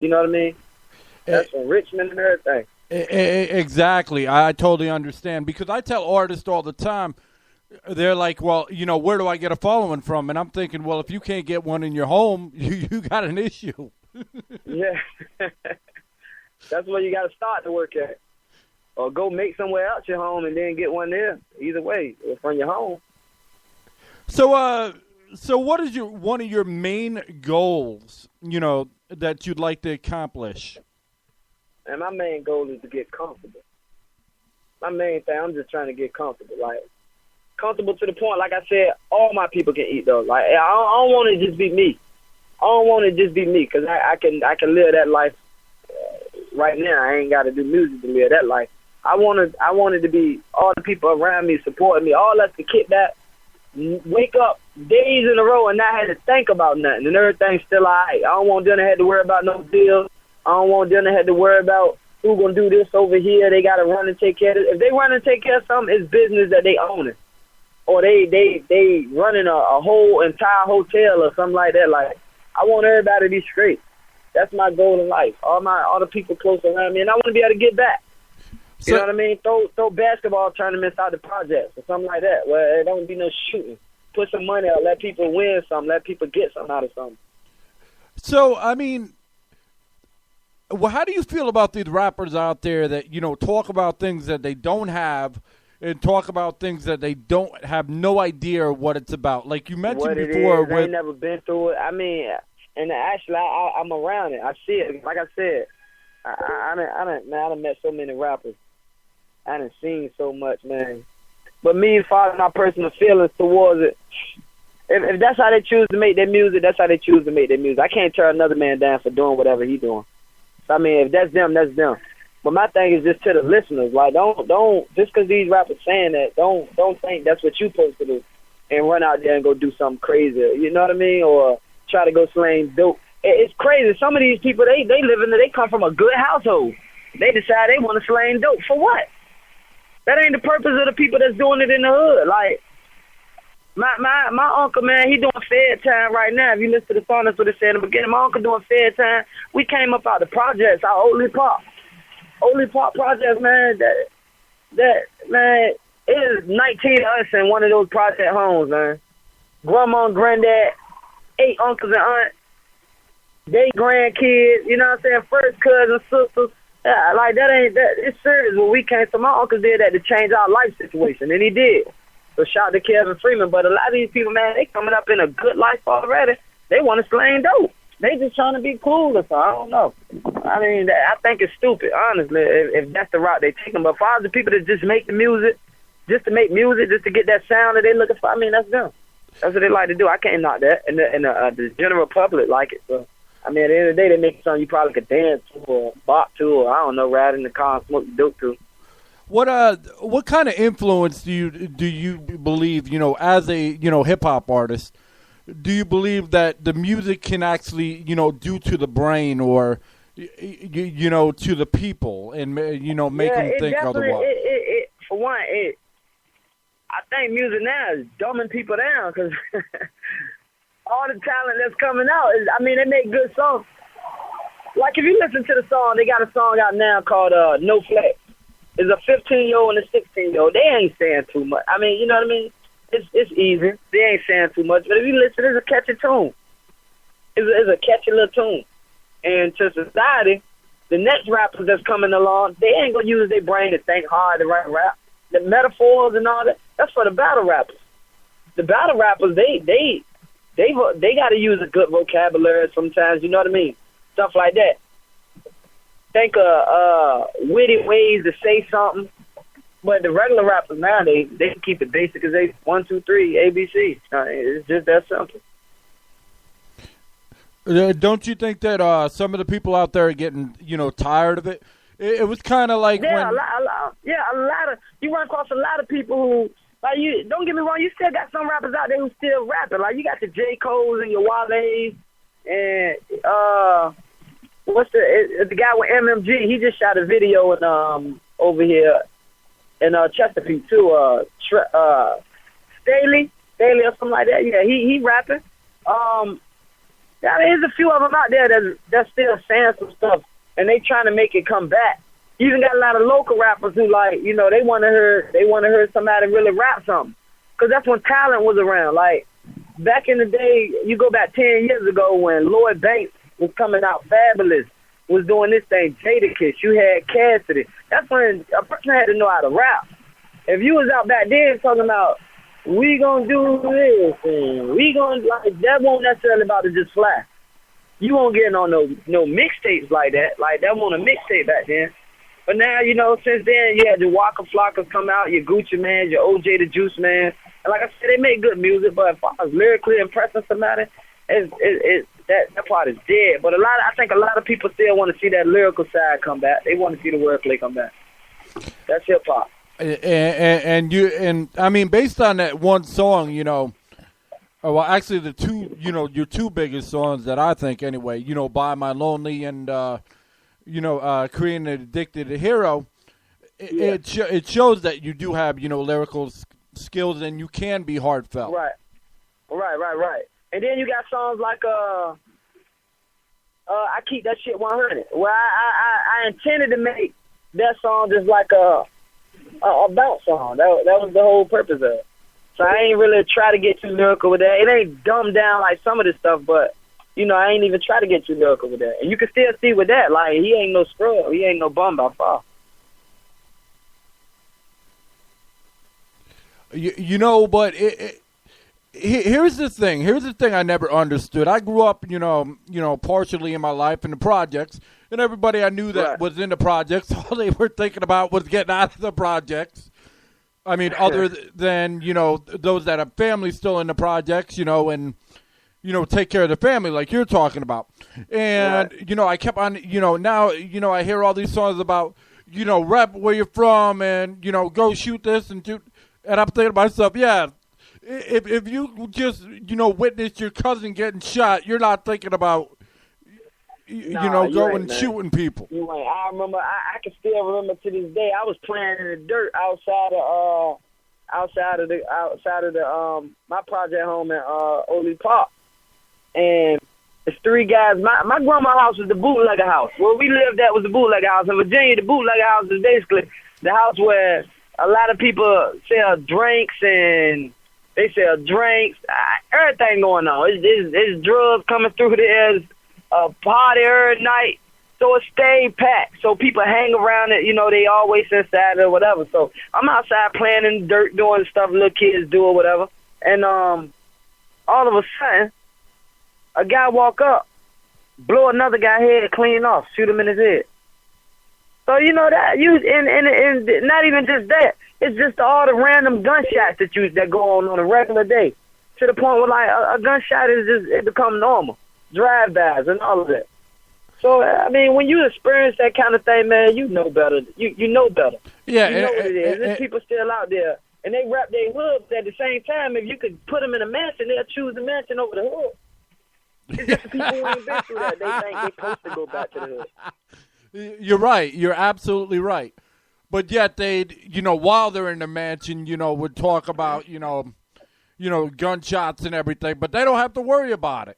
You know what I mean? That's enrichment and everything. Exactly. I totally understand because I tell artists all the time, they're like, well, where do I get a following from? And I'm thinking, well, if you can't get one in your home, you got an issue. Yeah. That's where you got to start to work at. Or go make somewhere else your home and then get one there. Either way, or from your home. So what is one of your main goals, that you'd like to accomplish? And my main goal is to get comfortable. My main thing, I'm just trying to get comfortable. Like, comfortable to the point, like I said, all my people can eat, though. Like, I don't want it to just be me. I don't want it to just be me, because I can live that life right now. I ain't got to do music to live that life. I wanted to be all the people around me supporting me, all us to kick back, wake up days in a row and not have to think about nothing, and everything's still all right. I don't want them to have to worry about no bills. I don't want them to have to worry about who gonna do this over here. They gotta run and take care of it. If they run and take care of something, it's business that they own it, or they running a whole entire hotel or something like that. Like, I want everybody to be straight. That's my goal in life. All the people close around me, and I want to be able to get back. You know what I mean? Throw basketball tournaments out the projects or something like that, where it don't be no shooting. Put some money out, let people win something, let people get something out of something. So, I mean, well, how do you feel about these rappers out there that, talk about things that they don't have and talk about things that they don't have no idea what it's about? Like you mentioned what before. I ain't never been through it. I mean, and actually, I'm around it. I see it. Like I said, I done met so many rappers. I done seen so much, man. But me, as far as my personal feelings towards it, if that's how they choose to make their music, that's how they choose to make their music. I can't turn another man down for doing whatever he doing. So, I mean, if that's them, that's them. But my thing is just to the listeners, like, don't just because these rappers saying that, don't think that's what you supposed to do and run out there and go do something crazy. You know what I mean? Or try to go slang dope. It's crazy. Some of these people, they come from a good household. They decide they want to slang dope. For what? That ain't the purpose of the people that's doing it in the hood. Like, my uncle, man, he doing Fed time right now. If you listen to the song, that's what it said in the beginning. My uncle doing Fed time. We came up out the projects, our Oldie Pop projects, man. That man, it is 19 of us in one of those project homes, man. Grandma and granddad, 8 uncles and aunts, they grandkids, you know what I'm saying? First cousins, sisters. Like, it's serious what we came to. My uncle did that to change our life situation, and he did. So shout out to Kevin Freeman. But a lot of these people, man, they coming up in a good life already. They want to slang dope. They just trying to be cool or something. I don't know. I mean, I think it's stupid, honestly, if that's the route they taking. But for the people that just make the music, just to make music, just to get that sound that they looking for, I mean, that's them. That's what they like to do. I can't knock that. And the general public like it. So, I mean, at the end of the day, they make something you probably could dance to or bop to or, I don't know, ride in the car and smoke dope to. What kind of influence do you believe, as a, hip hop artist, do you believe that the music can actually, do to the brain or, to the people and, make them think otherwise? For one, I think music now is dumbing people down because all the talent that's coming out they make good songs. Like, if you listen to the song, they got a song out now called No Flex. It's a 15-year-old and a 16-year-old. They ain't saying too much. I mean, you know what I mean? It's easy. They ain't saying too much. But if you listen, it's a catchy tune. It's a catchy little tune. And to society, the next rappers that's coming along, they ain't going to use their brain to think hard to write rap. The metaphors and all that, that's for the battle rappers. The battle rappers, they got to use a good vocabulary sometimes, you know what I mean? Stuff like that. Think of witty ways to say something. But the regular rappers now, they can keep it basic as 1, 2, 3, ABC. It's just that simple. Don't you think that some of the people out there are getting, tired of it? It was kind of like a lot of you run across a lot of people who, like, you. Don't get me wrong, you still got some rappers out there who still rapping. Like, you got the J. Cole's and your Wale's and what's the guy with MMG? He just shot a video in over here in Chesapeake too. Staley or something like that. Yeah, he rapping. I mean, there's a few of them out there that's still saying some stuff, and they trying to make it come back. You even got a lot of local rappers who, like, you know, they want to hear somebody really rap something, because that's when talent was around. Like, back in the day, you go back 10 years ago when Lloyd Banks was coming out fabulous, was doing this thing, Jadakiss, you had Cassidy. That's when a person had to know how to rap. If you was out back then talking about, we gonna do this, and we gonna, like, that won't necessarily about to just fly. You won't get on no mixtapes like that. Like, that wasn't a mixtape back then. But now, you know, since then, you had your Waka Flockas come out, your Gucci Man, your OJ the Juice Man. And like I said, they make good music, but as far as lyrically impressing somebody, that part is dead. But I think a lot of people still want to see that lyrical side come back. They want to see the wordplay come back. That's hip hop. And I mean, based on that one song, you know, well, actually the two, you know, your two biggest songs that I think anyway, you know, Buy My Lonely and you know, Creating an Addicted Hero. It shows that you do have, you know, lyrical skills and you can be heartfelt. Right. And then you got songs like I Keep That Shit 100. Well, I intended to make that song just like a bounce song. That was the whole purpose of it. So I ain't really try to get too lyrical with that. It ain't dumbed down like some of this stuff, but you know, I ain't even try to get too lyrical with that. And you can still see with that, like, he ain't no scrub. He ain't no bum by far. You know, but here's the thing. Here's the thing I never understood. I grew up, you know, partially in my life in the projects, and everybody I knew that was in the projects, all they were thinking about was getting out of the projects. I mean, other than, you know, those that have families still in the projects, you know, and you know, take care of the family like you're talking about. And, you know, I kept on, you know, now, you know, I hear all these songs about, you know, rap where you're from and, you know, go shoot this and shoot. And I'm thinking to myself, yeah, if you just, you know, witness your cousin getting shot, you're not thinking about, you know, going and shooting people. You ain't. I remember, I can still remember to this day, I was playing in the dirt outside of my project home in Ole Park. And it's three guys. My grandma's house was the bootlegger house. Where we lived at was the bootlegger house. In Virginia, the bootlegger house is basically the house where a lot of people sell drinks and they sell drinks. Everything going on. It's drugs coming through there. It's a party every night. So it stayed packed. So people hang around it. You know, they always inside or whatever. So I'm outside playing in the dirt, doing stuff little kids do or whatever. And all of a sudden, a guy walk up, blow another guy head clean off, shoot him in his head. So you know that and not even just that. It's just all the random gunshots that go on a regular day, to the point where like a gunshot it become normal, drive-bys and all of that. So I mean, when you experience that kind of thing, man, you know better. You know better. Yeah, you know what it is. There's people still out there, and they rap their hoods. At the same time, if you could put them in a mansion, they'll choose the mansion over the hood. It's just the people who ain't been through that. They think they're supposed to go back to the hood. You're right. You're absolutely right. But yet they, you know, while they're in the mansion, you know, would talk about, you know, gunshots and everything, but they don't have to worry about it.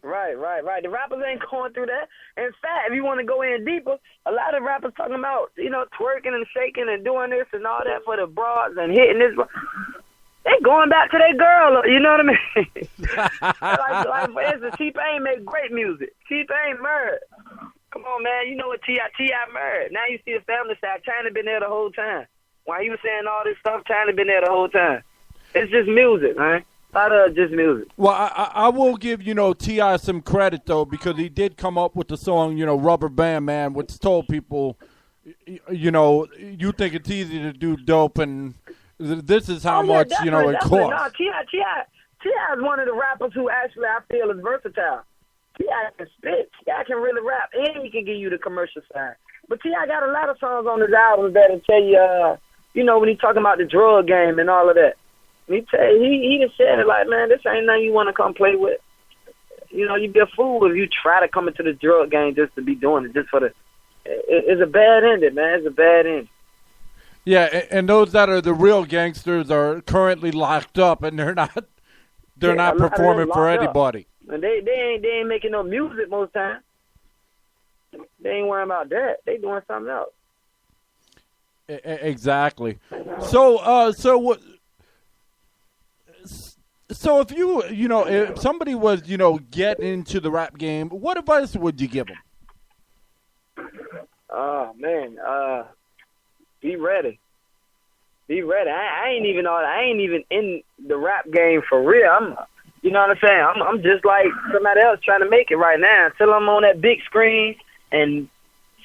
Right. The rappers ain't going through that. In fact, if you want to go in deeper, a lot of rappers talking about, you know, twerking and shaking and doing this and all that for the broads and hitting this. They going back to their girl, you know what I mean? like for instance, T-Pain make great music. T-Pain married. Come on, man. You know what T.I. married. Now you see the family side. China been there the whole time. While he was saying all this stuff, China been there the whole time. It's just music, man. A lot of just music. Well, I will give, you know, T.I. some credit, though, because he did come up with the song, you know, Rubber Band Man, which told people, you know, you think it's easy to do dope and this is how much, you know, it costs. No, T.I. is one of the rappers who actually I feel is versatile. T.I. can spit. T.I. can really rap, and he can give you the commercial side. But T.I. got a lot of songs on his albums that'll tell you, you know, when he's talking about the drug game and all of that. He just said it like, man, this ain't nothing you want to come play with. You know, you'd be a fool if you try to come into the drug game just to be doing it, just for the. It's a bad ending, man. It's a bad ending. Yeah, and those that are the real gangsters are currently locked up, and they're not performing for anybody. And they ain't making no music most times. They ain't worrying about that. They doing something else. Exactly. So what? So if if somebody was get into the rap game, what advice would you give them? Oh man, be ready. Be ready. I ain't even in the rap game for real. You know what I'm saying? I'm just like somebody else trying to make it right now. Until I'm on that big screen and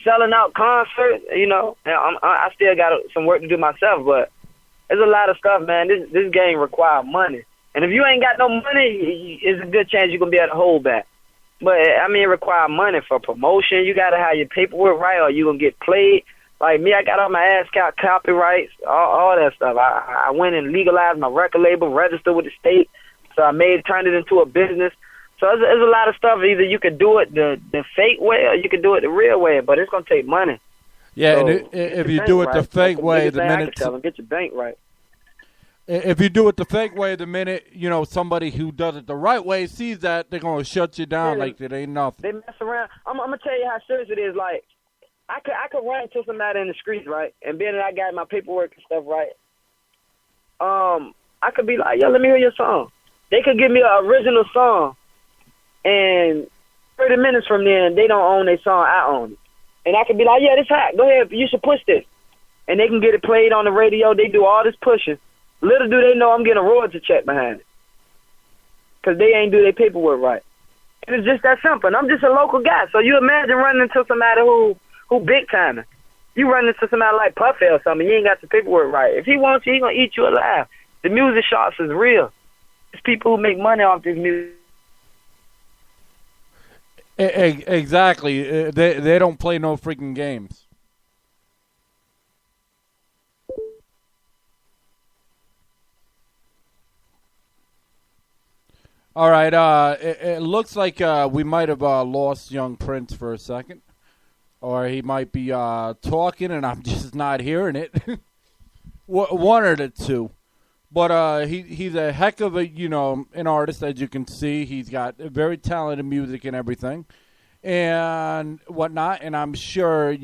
selling out concerts, and I still got some work to do myself. But there's a lot of stuff, man. This game requires money, and if you ain't got no money, it's a good chance you're gonna be able to hold back. But I mean, it requires money for promotion. You gotta have your paperwork right, or you gonna get played. Like me, I got all my ASCAP copyrights, all that stuff. I went and legalized my record label, registered with the state. So I turned it into a business. So there's a lot of stuff. Either you could do it the fake way or you could do it the real way, but it's going to take money. Yeah, so and if you do it the fake way, the minute... Get your bank right. If you do it the fake way, the minute, somebody who does it the right way sees that, they're going to shut you down like it ain't nothing. They mess around. I'm going to tell you how serious it is. Like, I could run into somebody in the streets, right? And being that I got my paperwork and stuff right, I could be like, yo, let me hear your song. They could give me an original song, and 30 minutes from then, they don't own their song, I own it. And I could be like, yeah, this hot. Go ahead, you should push this. And they can get it played on the radio. They do all this pushing. Little do they know I'm getting a royalty check behind it. Because they ain't do their paperwork right. And it's just that simple. And I'm just a local guy. So you imagine running into somebody who big timing. You run into somebody like Puffy or something, you ain't got the paperwork right. If he wants you, he going to eat you alive. The music shots is real. It's people who make money off this music. Exactly. They don't play no freaking games. All right. It looks like we might have lost Young Prince for a second. Or he might be talking and I'm just not hearing it. One or the two. But he's a heck of an artist, as you can see. He's got very talented music and everything and whatnot. And I'm sure,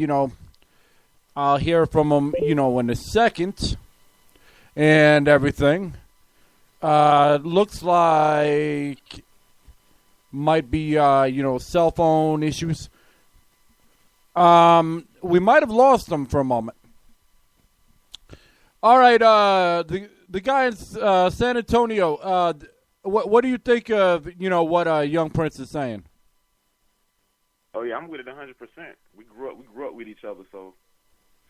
I'll hear from him, in a second and everything. Looks like might be, cell phone issues. We might have lost him for a moment. All right, the guy in San Antonio, what do you think of, what Young Prince is saying? Oh, yeah, I'm with it 100%. We grew up with each other, so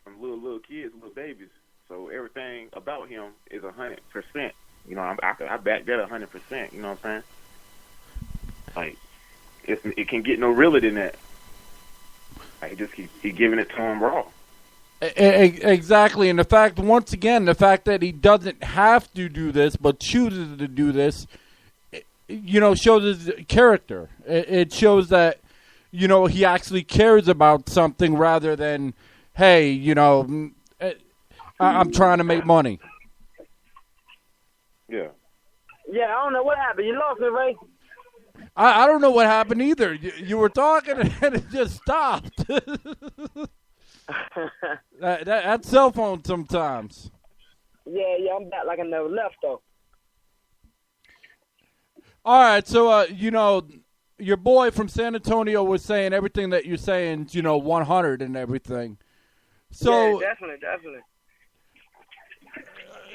from little kids, little babies. So everything about him is 100%. I back that 100%, you know what I'm saying? Like, it can get no realer than that. Like, he giving it to him raw. Exactly, and the fact that he doesn't have to do this but chooses to do this, shows his character. It shows that, he actually cares about something rather than, hey, I'm trying to make money. Yeah. Yeah, I don't know what happened. You lost me, Ray. I don't know what happened either. You were talking and it just stopped. That cell phone sometimes. Yeah, I'm back like I never left, though. All right, so, your boy from San Antonio was saying everything that you're saying, 100 and everything. So, yeah, definitely.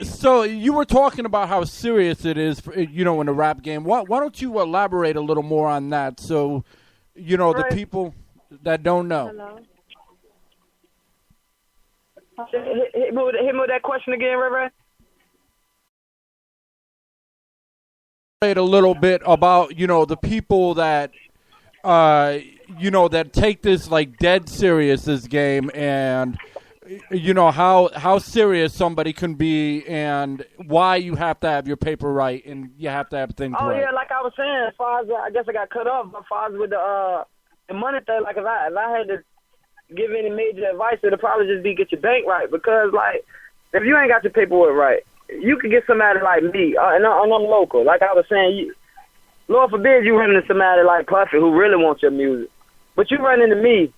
So you were talking about how serious it is, in the rap game. Why don't you elaborate a little more on that so, the people that don't know. Hello. Hit me with that question again, Ray. A little bit about, the people that, that take this like dead serious, this game, and how serious somebody can be and why you have to have your paper right and you have to have things right. Oh, yeah, like I was saying, as far as, I guess I got cut off, but as far as with the money thing, like if I had to give any major advice, it'd probably just be get your bank right, because, like, if you ain't got your paperwork right, you could get somebody like me, and I'm local. Like I was saying, Lord forbid you run into somebody like Puffy who really wants your music. But you run into me,